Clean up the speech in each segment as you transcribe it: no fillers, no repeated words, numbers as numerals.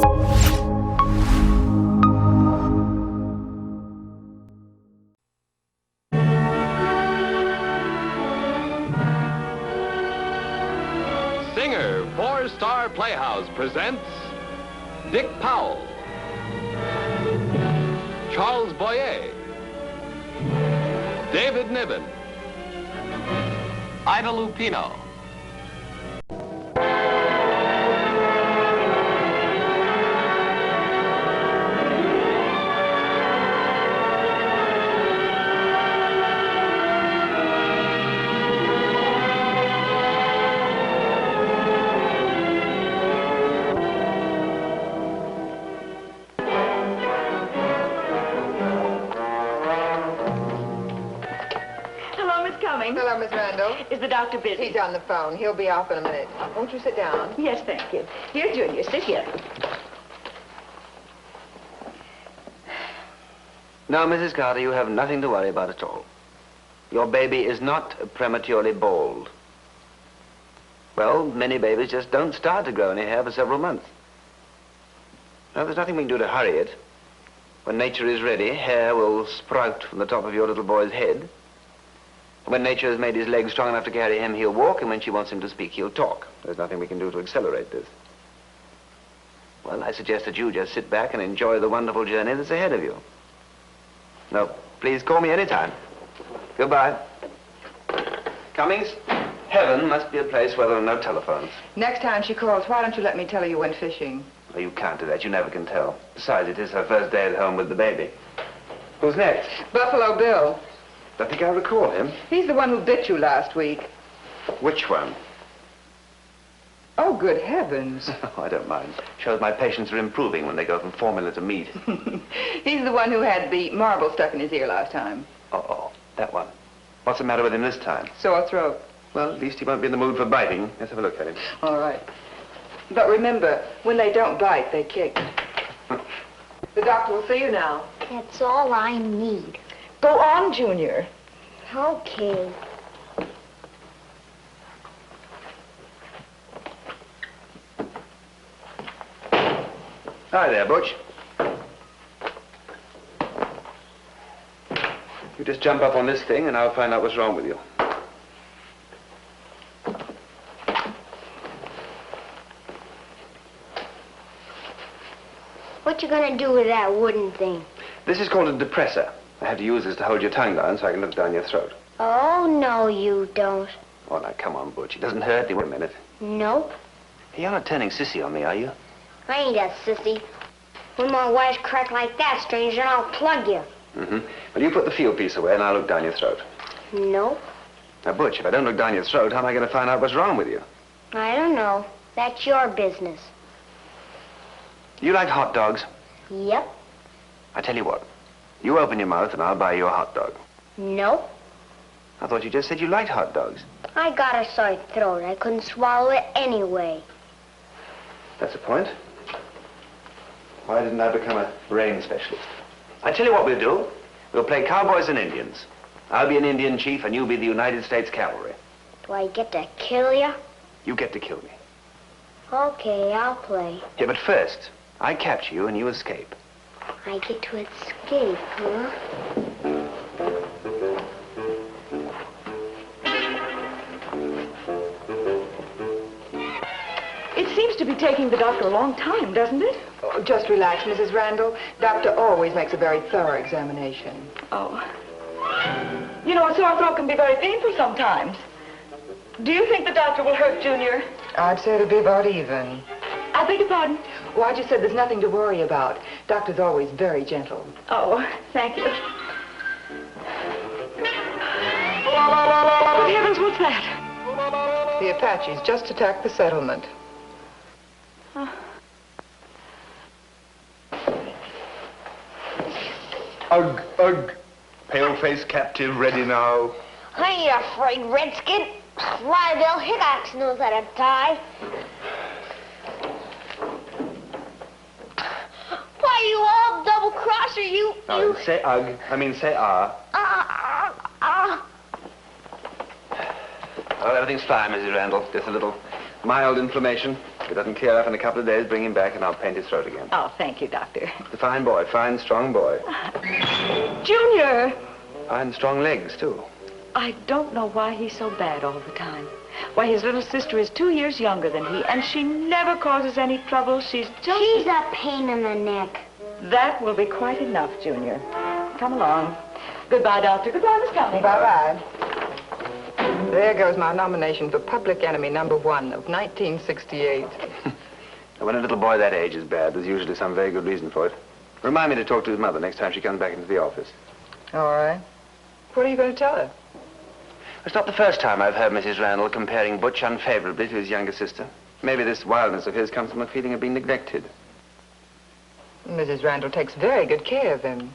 Singer for Star Playhouse presents Dick Powell, Charles Boyer, David Niven, Ida Lupino. Hello, Miss Randall. Is the doctor busy? He's on the phone. He'll be off in a minute. Won't you sit down? Yes, thank you. Here, Junior, sit here. Now, Mrs. Carter, you have nothing to worry about at all. Your baby is not prematurely bald. Well, many babies just don't start to grow any hair for several months. Now, there's nothing we can do to hurry it. When nature is ready, hair will sprout from the top of your little boy's head. When nature has made his legs strong enough to carry him, he'll walk, and when she wants him to speak, he'll talk. There's nothing we can do to accelerate this. Well, I suggest that you just sit back and enjoy the wonderful journey that's ahead of you. No, please call me anytime. Goodbye. Cummings, heaven must be a place where there are no telephones. Next time she calls, why don't you let me tell her you went fishing? Oh, you can't do that. You never can tell. Besides, it is her first day at home with the baby. Who's next? Buffalo Bill. I think I recall him. He's the one who bit you last week. Which one? Oh, good heavens. Oh, I don't mind. Shows my patients are improving when they go from formula to meat. He's the one who had the marble stuck in his ear last time. Oh, that one. What's the matter with him this time? Sore throat. Well, at least he won't be in the mood for biting. Let's have a look at him. All right. But remember, when they don't bite, they kick. The doctor will see you now. That's all I need. Go on, Junior. Okay. Hi there, Butch. You just jump up on this thing and I'll find out what's wrong with you. What you gonna do with that wooden thing? This is called a depressor. I have to use this to hold your tongue down so I can look down your throat. Oh, no, you don't. Oh, now, come on, Butch. It doesn't hurt. Wait a minute. Nope. Hey, you're not turning sissy on me, are you? I ain't a sissy. When my wife's crack like that, stranger, I'll plug you. Mm-hmm. Well, you put the field piece away and I'll look down your throat. Nope. Now, Butch, if I don't look down your throat, how am I going to find out what's wrong with you? I don't know. That's your business. You like hot dogs? Yep. I tell you what. You open your mouth and I'll buy you a hot dog. Nope. I thought you just said you liked hot dogs. I got a sore throat. I couldn't swallow it anyway. That's the point. Why didn't I become a brain specialist? I tell you what we'll do. We'll play cowboys and Indians. I'll be an Indian chief and you'll be the United States Cavalry. Do I get to kill you? You get to kill me. Okay, I'll play. Yeah, but first, I capture you and you escape. I get to escape, huh? It seems to be taking the doctor a long time, doesn't it? Oh, just relax, Mrs. Randall. Doctor always makes a very thorough examination. Oh. You know, a sore throat can be very painful sometimes. Do you think the doctor will hurt Junior? I'd say it'll be about even. I beg your pardon? Well, I just said there's nothing to worry about. Doctor's always very gentle. Oh, thank you. Good heavens, what's that? The Apaches just attacked the settlement. Ugh, ugh. Pale-faced captive ready now. I ain't afraid, Redskin. Lydell Hickox knows how to tie. Why, you all double-crosser, you... No, say ugh. I mean, say ah. Well, everything's fine, Mrs. Randall. Just a little mild inflammation. If it doesn't clear up in a couple of days, bring him back and I'll paint his throat again. Oh, thank you, Doctor. He's a fine boy, fine, strong boy. Junior! Fine, strong legs, too. I don't know why he's so bad all the time. Why, his little sister is 2 years younger than he, and she never causes any trouble. She's a pain in the neck. That will be quite enough, Junior. Come along. Goodbye, Doctor. Goodbye, Miss Cummings. Bye-bye. There goes my nomination for Public Enemy #1 of 1968. When a little boy that age is bad, there's usually some very good reason for it. Remind me to talk to his mother next time she comes back into the office. All right. What are you going to tell her? It's not the first time I've heard Mrs. Randall comparing Butch unfavorably to his younger sister. Maybe this wildness of his comes from a feeling of being neglected. Mrs. Randall takes very good care of him.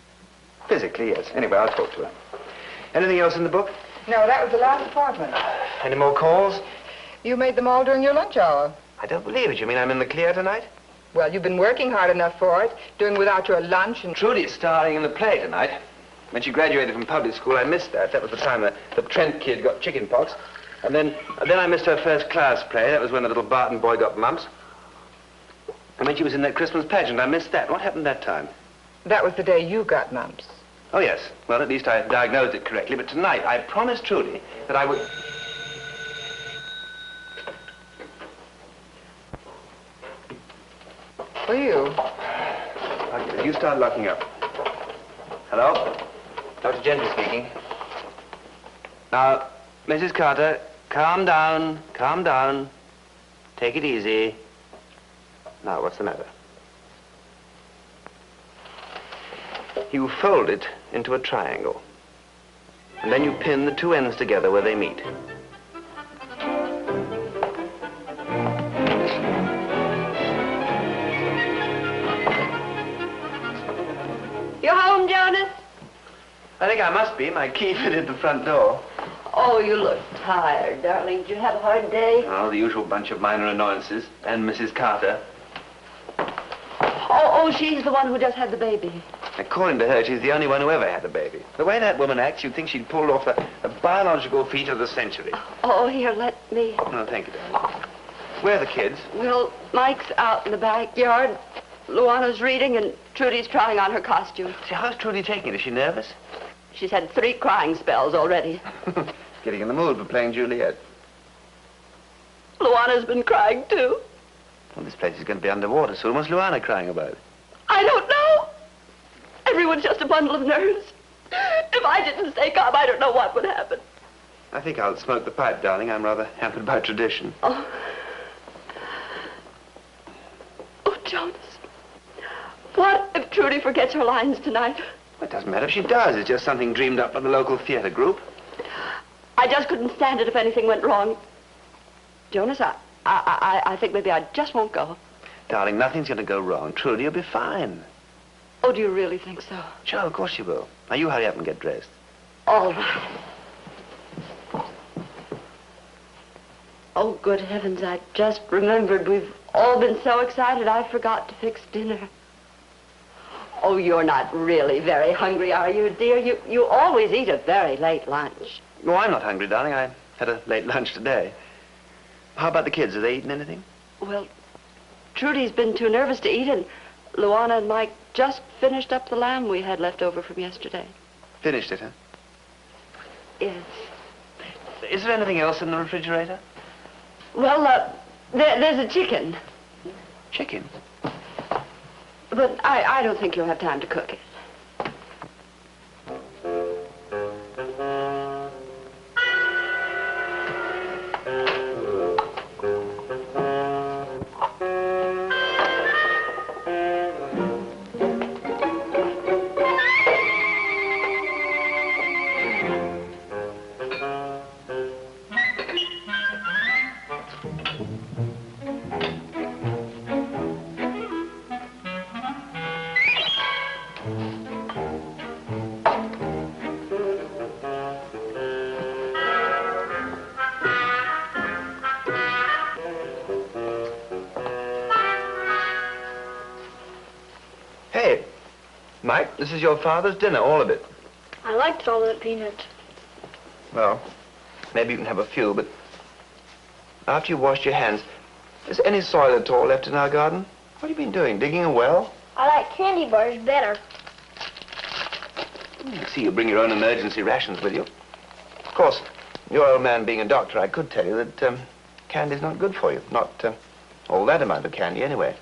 Physically, yes. Anyway, I'll talk to her. Anything else in the book? No, that was the last appointment. Any more calls? You made them all during your lunch hour. I don't believe it. You mean I'm in the clear tonight? Well, you've been working hard enough for it, doing without your lunch and... Trudy's starring in the play tonight. When she graduated from public school, I missed that. That was the time the Trent kid got chicken pox. And then I missed her first class play. That was when the little Barton boy got mumps. And when she was in that Christmas pageant, I missed that. What happened that time? That was the day you got mumps. Oh, yes. Well, at least I diagnosed it correctly. But tonight, I promised Trudy that I would... For you? You start locking up. Hello? Dr. Gentry speaking. Now, Mrs. Carter, calm down, calm down. Take it easy. Now, what's the matter? You fold it into a triangle. And then you pin the two ends together where they meet. You home, Jonas? I think I must be. My key fitted the front door. Oh, you look tired, darling. Did you have a hard day? Oh, the usual bunch of minor annoyances. And Mrs. Carter. Oh, she's the one who just had the baby. According to her, she's the only one who ever had a baby. The way that woman acts, you'd think she'd pulled off the biological feat of the century. Oh, here, let me. No, thank you, darling. Where are the kids? Well, Mike's out in the backyard. Luana's reading, and Trudy's trying on her costume. See, how's Trudy taking it? Is she nervous? She's had 3 crying spells already. Getting in the mood for playing Juliet. Luana's been crying, too. Well, this place is going to be underwater soon. What's Luana crying about? I don't know. Everyone's just a bundle of nerves. If I didn't stay calm, I don't know what would happen. I think I'll smoke the pipe, darling. I'm rather hampered by tradition. Oh, Jonas. What if Trudy forgets her lines tonight? It doesn't matter if she does. It's just something dreamed up by the local theater group. I just couldn't stand it if anything went wrong. Jonas, I think maybe I just won't go. Darling, nothing's going to go wrong. Trudy will be fine. Oh, do you really think so? Sure, of course she will. Now, you hurry up and get dressed. All right. Oh, good heavens, I just remembered. We've all been so excited, I forgot to fix dinner. Oh, you're not really very hungry, are you, dear? You always eat a very late lunch. Oh, I'm not hungry, darling. I had a late lunch today. How about the kids? Have they eaten anything? Well, Trudy's been too nervous to eat, and Luana and Mike just finished up the lamb we had left over from yesterday. Finished it, huh? Yes. Is there anything else in the refrigerator? Well, there's a chicken. Chicken? But I don't think you'll have time to cook it. Mike, this is your father's dinner, all of it. I liked all that peanut. Well, maybe you can have a few, but after you washed your hands, Is there any soil at all left in our garden? What have you been doing? Digging a well? I like candy bars better. I see you bring your own emergency rations with you. Of course, your old man being a doctor, I could tell you that candy's not good for you. Not all that amount of candy, anyway.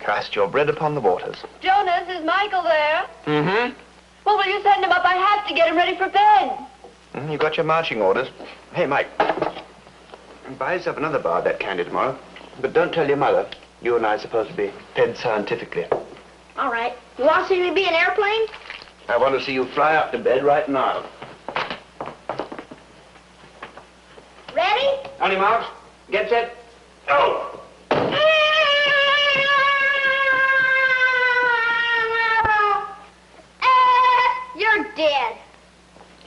Cast your bread upon the waters. Jonas, is Michael there? Mm-hmm. Well, will you send him up? I have to get him ready for bed. You got your marching orders. Hey, Mike. Buy yourself another bar of that candy tomorrow. But don't tell your mother. You and I are supposed to be fed scientifically. All right. You want to see me be an airplane? I want to see you fly up to bed right now. Ready? On your marks. Get set. Go! You're dead.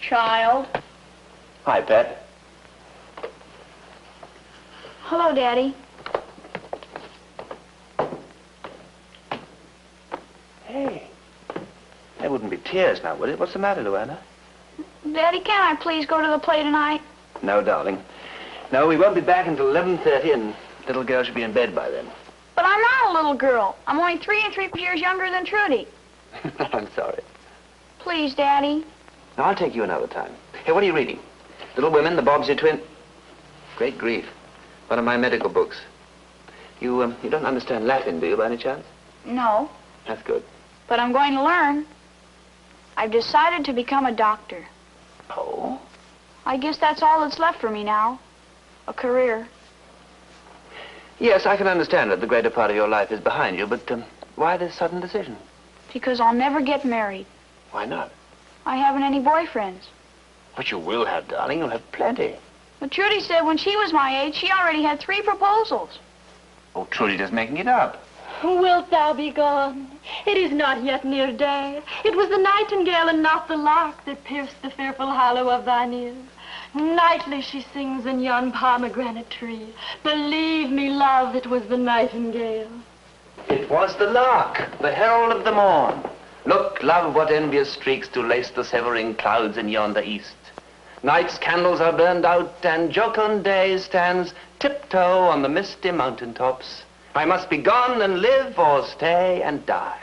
Child. Hi, Pat. Hello, Daddy. Hey. That wouldn't be tears now, would it? What's the matter, Luana? Daddy, can't I please go to the play tonight? No, darling. No, we won't be back until 11:30, and little girl should be in bed by then. But I'm not a little girl. I'm only 3 3/4 years younger than Trudy. I'm sorry. Please, Daddy. No, I'll take you another time. Hey, what are you reading? Little Women, the Bobbsey Twin... Great grief. One of my medical books. You don't understand Latin, do you, by any chance? No, That's good. but I'm going to learn. I've decided to become a doctor. Oh? I guess that's all that's left for me now. A career. Yes, I can understand that the greater part of your life is behind you, but why this sudden decision? Because I'll never get married. Why not? I haven't any boyfriends. But you will have, darling. You'll have plenty. But Trudy said when she was my age, she already had 3 proposals. Oh, Trudy just making it up. Wilt thou be gone? It is not yet near day. It was the nightingale and not the lark that pierced the fearful hollow of thine ear. Nightly she sings in yon pomegranate tree. Believe me, love, it was the nightingale. It was the lark, the herald of the morn. Look, love, what envious streaks do lace the severing clouds in yonder east. Night's candles are burned out, and jocund day stands tiptoe on the misty mountain tops. I must be gone and live, or stay and die.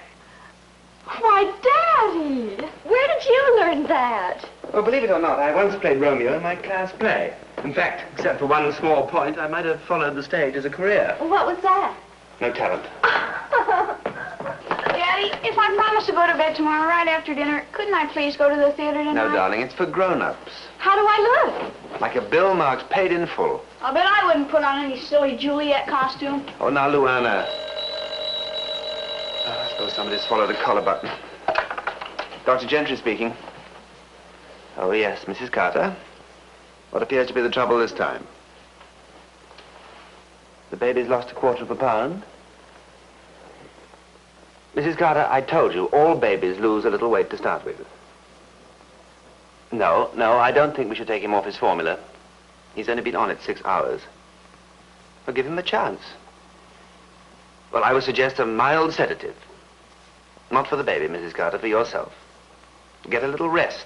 Why, Daddy, where did you learn that? Well, believe it or not, I once played Romeo in my class play. In fact, except for one small point, I might have followed the stage as a career. What was that? No talent. Daddy, if I promise to go to bed tomorrow right after dinner, couldn't I please go to the theater tonight? No, darling, it's for grown-ups. How do I look? Like a bill marked paid in full. I'll bet I wouldn't put on any silly Juliet costume. Oh, now, Luana. I suppose somebody swallowed a collar button. Dr. Gentry speaking. Oh, yes, Mrs. Carter. What appears to be the trouble this time? The baby's lost a quarter of a pound. Mrs. Carter, I told you, all babies lose a little weight to start with. No, I don't think we should take him off his formula. He's only been on it 6 hours. Well, give him a chance. Well, I would suggest a mild sedative. Not for the baby, Mrs. Carter, for yourself. Get a little rest.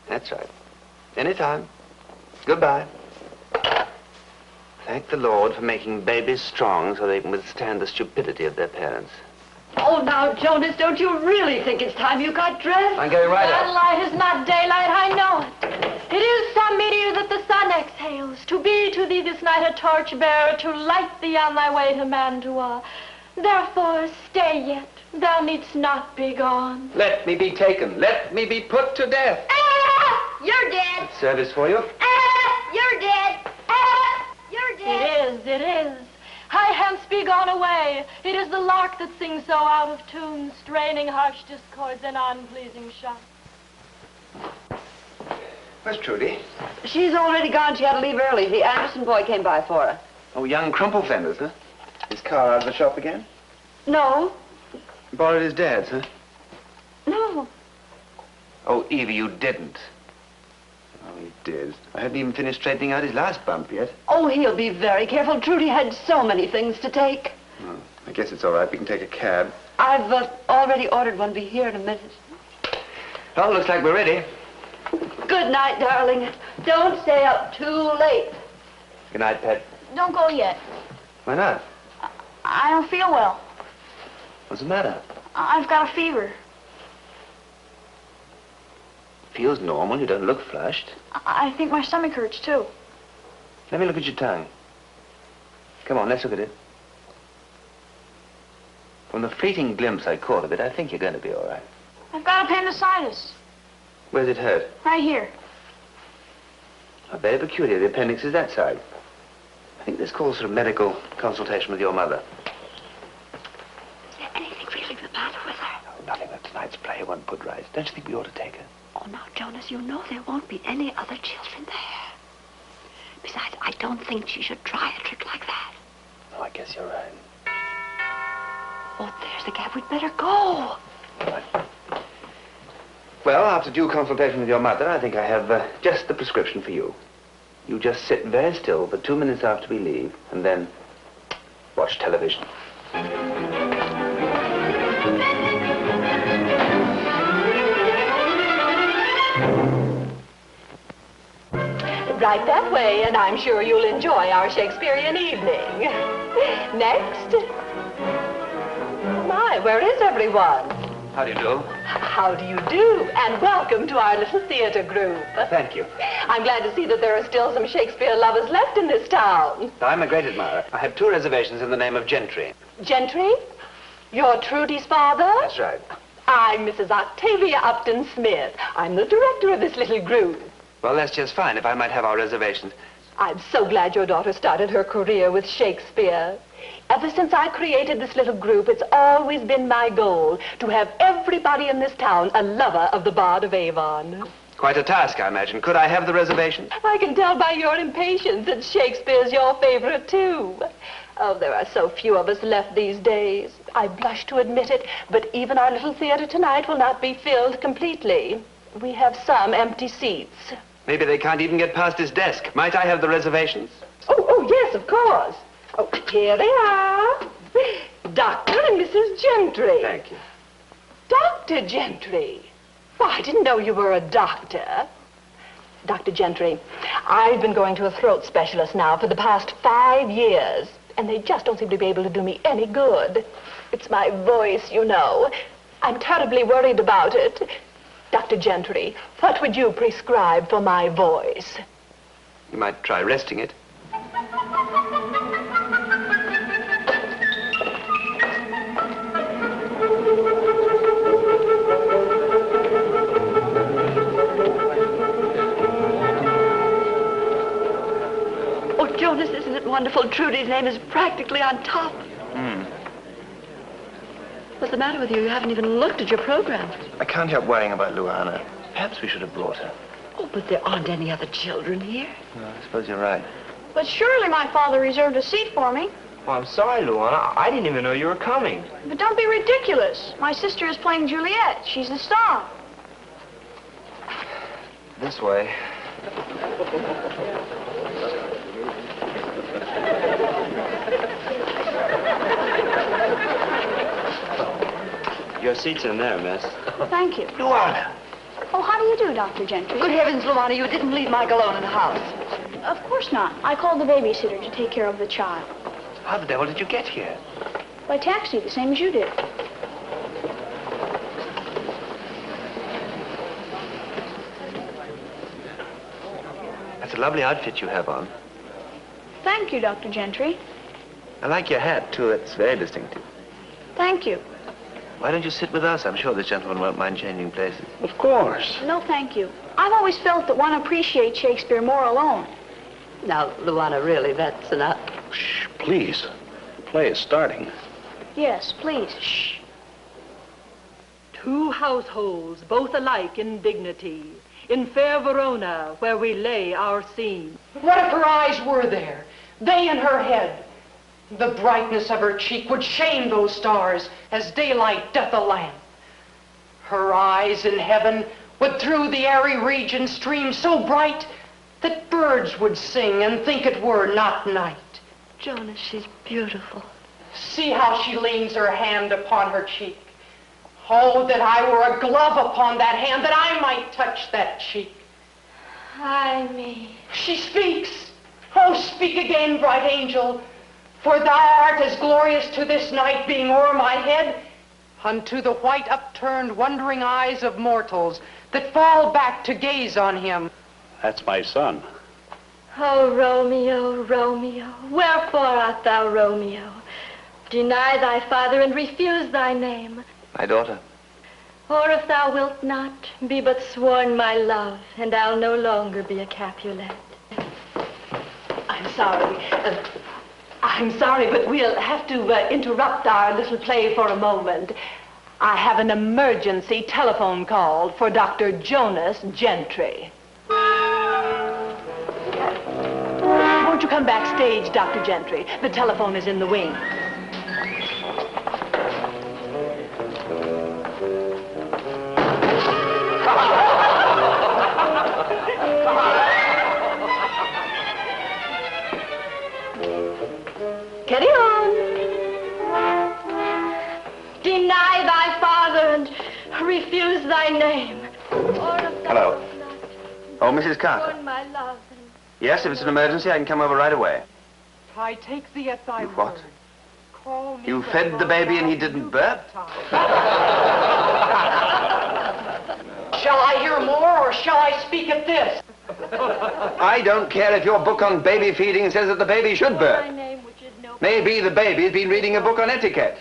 That's right. Anytime. Goodbye. Thank the Lord for making babies strong so they can withstand the stupidity of their parents. Oh, now, Jonas, don't you really think it's time you got dressed? I'm going right That up. light is not daylight, I know it. It is some meteor that the sun exhales, to be to thee this night a torch-bearer, to light thee on thy way to Mantua. Therefore, stay yet. Thou needst not be gone. Let me be taken. Let me be put to death. Ah! You're dead. Service for you. Ah! You're dead. Ah! You're dead. It is. Hie hence, be gone away. It is the lark that sings so out of tune, straining harsh discords and unpleasing shots. Where's Trudy? She's already gone. She had to leave early. The Anderson boy came by for her. Oh, young Crumple Fenders, huh? His car out of the shop again? No. Borrowed his dad's, huh? No. Oh, Evie, you didn't. Oh, he did. I hadn't even finished straightening out his last bump yet. Oh, he'll be very careful. Trudy had so many things to take. Oh, I guess it's all right. We can take a cab. I've already ordered one. Be here in a minute. Well, looks like we're ready. Good night, darling. Don't stay up too late. Good night, Pet. Don't go yet. Why not? I don't feel well. What's the matter? I've got a fever. Feels normal. You don't look flushed. I think my stomach hurts, too. Let me look at your tongue. Come on, let's look at it. From the fleeting glimpse I caught of it, I think you're going to be all right. I've got appendicitis. Where's it hurt? Right here. Oh, very peculiar. The appendix is that side. I think this calls for a medical consultation with your mother. Is there anything really the matter with her? Oh, nothing that tonight's play won't put right. Don't you think we ought to take her? Oh, now, Jonas, you know there won't be any other children there. Besides, I don't think she should try a trick like that. Oh, I guess you're right. Oh, there's the gap. We'd better go. Right. Well, after due consultation with your mother, I think I have just the prescription for you. You just sit very still for 2 minutes after we leave, and then watch television. Right that way, and I'm sure you'll enjoy our Shakespearean evening. Next. My, where is everyone? How do you do? How do you do? And welcome to our little theater group. Thank you. I'm glad to see that there are still some Shakespeare lovers left in this town. I'm a great admirer. I have 2 reservations in the name of Gentry. Gentry? You're Trudy's father? That's right. I'm Mrs. Octavia Upton Smith. I'm the director of this little group. Well, that's just fine, if I might have our reservations. I'm so glad your daughter started her career with Shakespeare. Ever since I created this little group, it's always been my goal to have everybody in this town a lover of the Bard of Avon. Quite a task, I imagine. Could I have the reservation? I can tell by your impatience that Shakespeare's your favorite, too. Oh, there are so few of us left these days. I blush to admit it, but even our little theater tonight will not be filled completely. We have some empty seats. Maybe they can't even get past his desk. Might I have the reservations? Oh, yes, of course. Oh, here they are. Dr. and Mrs. Gentry. Thank you. Dr. Gentry. Why, I didn't know you were a doctor. Dr. Gentry, I've been going to a throat specialist now for the past 5 years, and they just don't seem to be able to do me any good. It's my voice, you know. I'm terribly worried about it. Dr. Gentry, what would you prescribe for my voice? You might try resting it. Oh, Jonas, isn't it wonderful? Trudy's name is practically on top. What's the matter with you? You haven't even looked at your program. I can't help worrying about Luana. Perhaps we should have brought her. Oh, but there aren't any other children here. No, I suppose you're right. But surely my father reserved a seat for me. Well, I'm sorry, Luana. I didn't even know you were coming. But don't be ridiculous. My sister is playing Juliet. She's the star. This way. Your seat's in there, miss. Thank you. Luana! Oh, how do you do, Dr. Gentry? Good heavens, Luana, you didn't leave Mike alone in the house. Of course not. I called the babysitter to take care of the child. How the devil did you get here? By taxi, the same as you did. That's a lovely outfit you have on. Thank you, Dr. Gentry. I like your hat, too. It's very distinctive. Thank you. Why don't you sit with us? I'm sure this gentleman won't mind changing places. Of course. No, thank you. I've always felt that one appreciates Shakespeare more alone. Now, Luana, really, that's enough. Shh, please. The play is starting. Yes, please. Shh. 2 households, both alike in dignity, in fair Verona, where we lay our scene. What if her eyes were there? They in her head. The brightness of her cheek would shame those stars as daylight doth a lamp. Her eyes in heaven would through the airy region stream so bright that birds would sing and think it were not night. Jonas, she's beautiful. See how she leans her hand upon her cheek. Oh, that I were a glove upon that hand, that I might touch that cheek. Hide me. She speaks. Oh, speak again, bright angel. For thou art as glorious to this night being o'er my head, unto the white upturned wondering eyes of mortals that fall back to gaze on him. That's my son. Oh, Romeo, Romeo, wherefore art thou Romeo? Deny thy father and refuse thy name. My daughter. Or if thou wilt not, be but sworn my love, and I'll no longer be a Capulet. I'm sorry, but we'll have to interrupt our little play for a moment. I have an emergency telephone call for Dr. Jonas Gentry. Won't you come backstage, Dr. Gentry? The telephone is in the wing. Carry on. Deny thy father and refuse thy name. Hello. Oh, Mrs. Carter. My love. Yes, if it's an emergency, I can come over right away. I take thee at thy You what? word. Call me You the fed the baby and he didn't burp? Shall I hear more, or shall I speak at this? I don't care if your book on baby feeding says that the baby should burp. Maybe the baby's been reading a book on etiquette.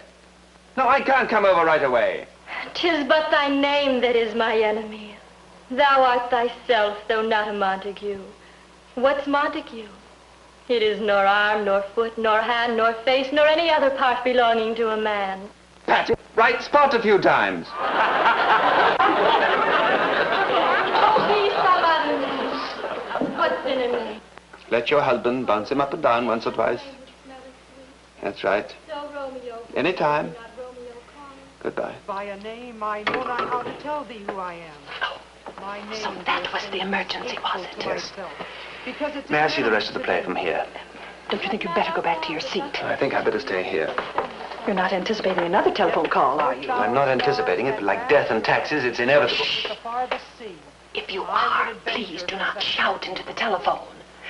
No, I can't come over right away. 'Tis but thy name that is my enemy. Thou art thyself, though not a Montague. What's Montague? It is nor arm, nor foot, nor hand, nor face, nor any other part belonging to a man. Pat, right spot a few times. Oh, please, some other name. What's in a name? Let your husband bounce him up and down once or twice. That's right. So, Romeo. Anytime. Goodbye. By a name, I know not how to tell thee who I am. My name So that was the emergency, was it? Yes. Because it's May I see the rest of the play from here? Don't you think you'd better go back to your seat? I think I'd better stay here. You're not anticipating another telephone call, are you? I'm not anticipating it, but like death and taxes, it's inevitable. the farthest sea. If you are, please do not shout into the telephone.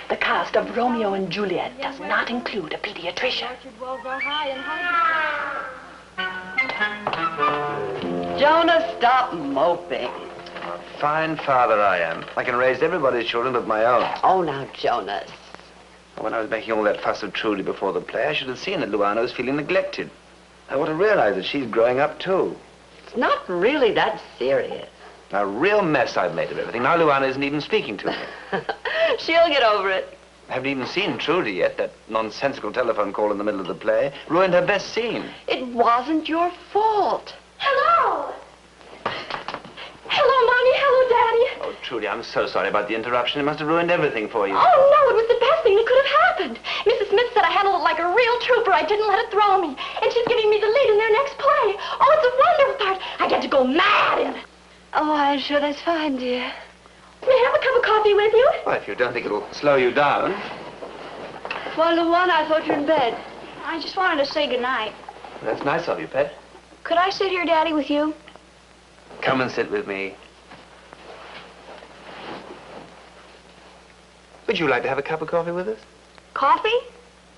The cast of Romeo and Juliet does not include a pediatrician. Jonas, stop moping. Fine father I am. I can raise everybody's children but my own. Oh, now, Jonas. When I was making all that fuss of Trudy before the play, I should have seen that Luana was feeling neglected. I ought to realize that she's growing up, too. It's not really that serious. A real mess I've made of everything. Now Luana isn't even speaking to me. She'll get over it. I haven't even seen Trudy yet. That nonsensical telephone call in the middle of the play ruined her best scene. It wasn't your fault. Hello! Hello, Mommy. Hello, Daddy. Oh, Trudy, I'm so sorry about the interruption. It must have ruined everything for you. Oh, no, it was the best thing that could have happened. Mrs. Smith said I handled it like a real trooper. I didn't let it throw me. And she's giving me the lead in their next play. Oh, it's a wonderful part. I get to go mad in it. Oh, I'm sure that's fine, dear. May I have a cup of coffee with you? Well, if you don't think it'll slow you down. Well, Luana, I thought you were in bed. I just wanted to say goodnight. That's nice of you, Pet. Could I sit here, Daddy, with you? Come and sit with me. Would you like to have a cup of coffee with us? Coffee?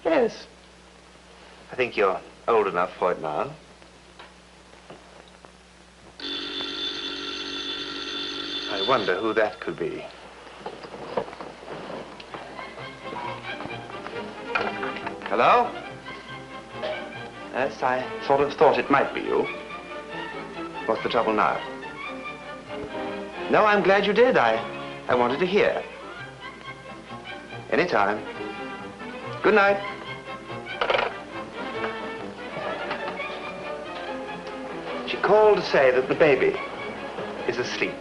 Yes. I think you're old enough for it now. I wonder who that could be. Hello? Yes, I sort of thought it might be you. What's the trouble now? No, I'm glad you did. I wanted to hear. Anytime. Good night. She called to say that the baby is asleep.